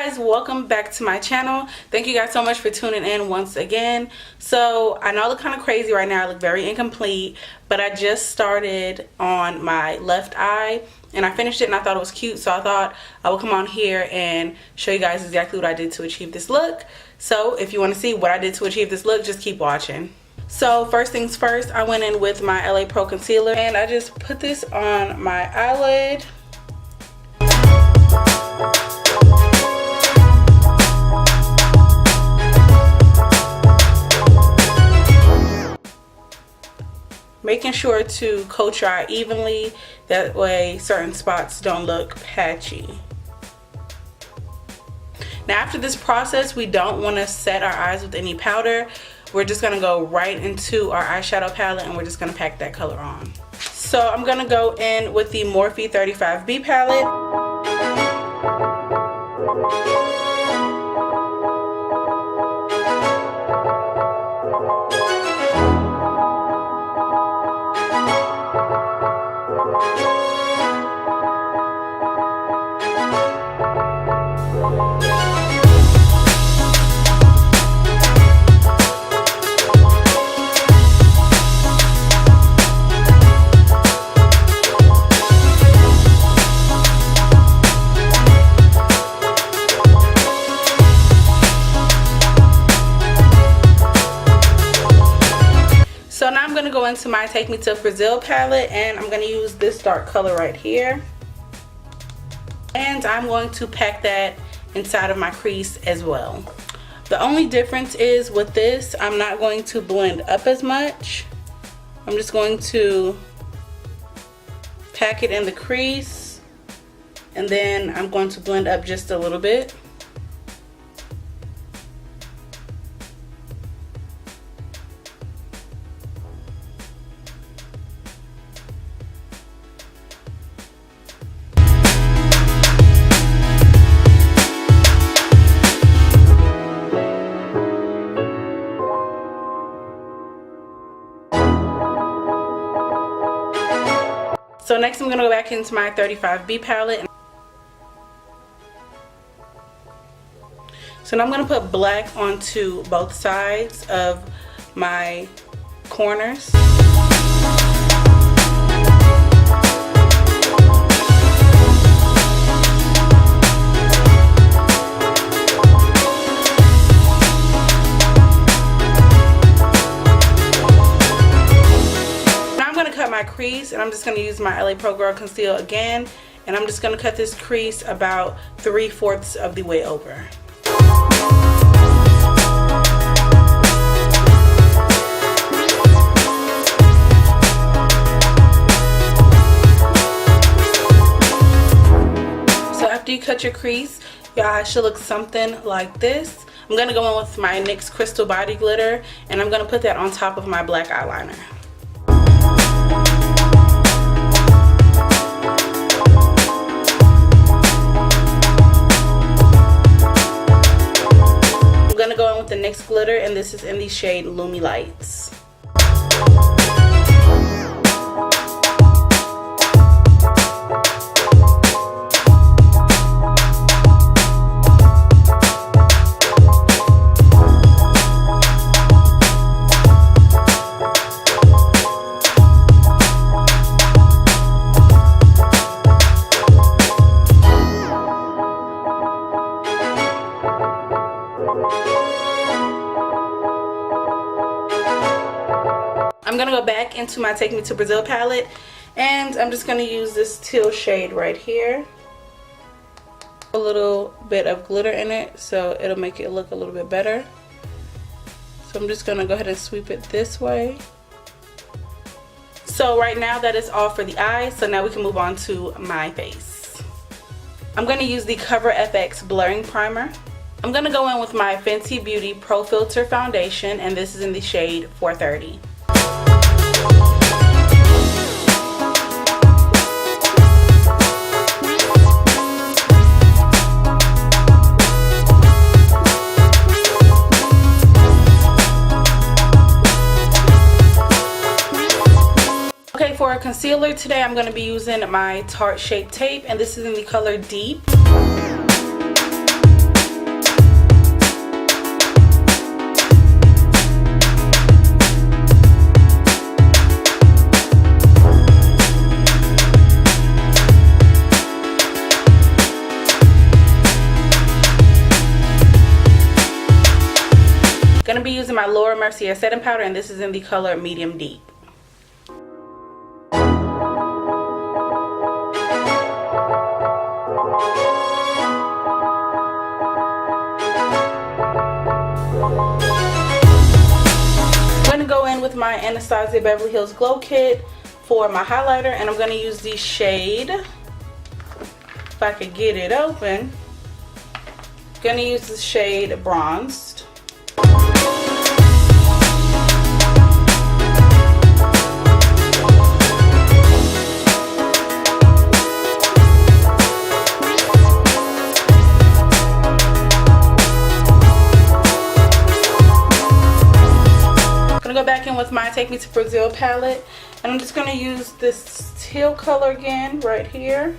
guys, welcome back to my channel. Thank you guys so much for tuning in once again. So I know I look kind of crazy right now. I look very incomplete, but I just started on my left eye and I finished it and I thought it was cute, so I thought I would come on here and show you guys exactly what I did to achieve this look. So if you want to see what I did to achieve this look, just keep watching. So first things first, I went in with my LA Pro concealer and I just put this on my eyelid. Making sure to coat your eye evenly, that way certain spots don't look patchy. Now after this process, we don't want to set our eyes with any powder. We're just going to go right into our eyeshadow palette and we're just going to pack that color on. So I'm going to go in with the Morphe 35B palette. So now I'm going to go into my Take Me to Brazil palette and I'm going to use this dark color right here. And I'm going to pack that inside of my crease as well. The only difference is with this, I'm not going to blend up as much. I'm just going to pack it in the crease and then I'm going to blend up just a little bit. So next I'm going to go back into my 35B palette. So now I'm going to put black onto both sides of my corners. My crease, and I'm just going to use my LA Pro Girl Conceal again, and I'm just going to cut this crease about 3/4 of the way over. So after you cut your crease, your eyes should look something like this. I'm going to go in with my NYX Crystal Body Glitter, and I'm going to put that on top of my black eyeliner. I'm going to go in with the NYX glitter, and this is in the shade Lumi Lights. I'm going to go back into my Take Me to Brazil palette and I'm just going to use this teal shade right here. A little bit of glitter in it so it'll make it look a little bit better. So I'm just going to go ahead and sweep it this way. So right now that is all for the eyes, so now we can move on to my face. I'm going to use the Cover FX Blurring Primer. I'm going to go in with my Fenty Beauty Pro Filter Foundation, and this is in the shade 430. Okay, for a concealer today, I'm going to be using my Tarte Shape Tape, and this is in the color Deep. Gonna be using my Laura Mercier setting powder, and this is in the color medium deep. I'm gonna go in with my Anastasia Beverly Hills Glow Kit for my highlighter, and I'm gonna use the shade, if I could get it open, gonna use the shade Bronzed. Go back in with my Take Me to Brazil palette, and I'm just going to use this teal color again right here.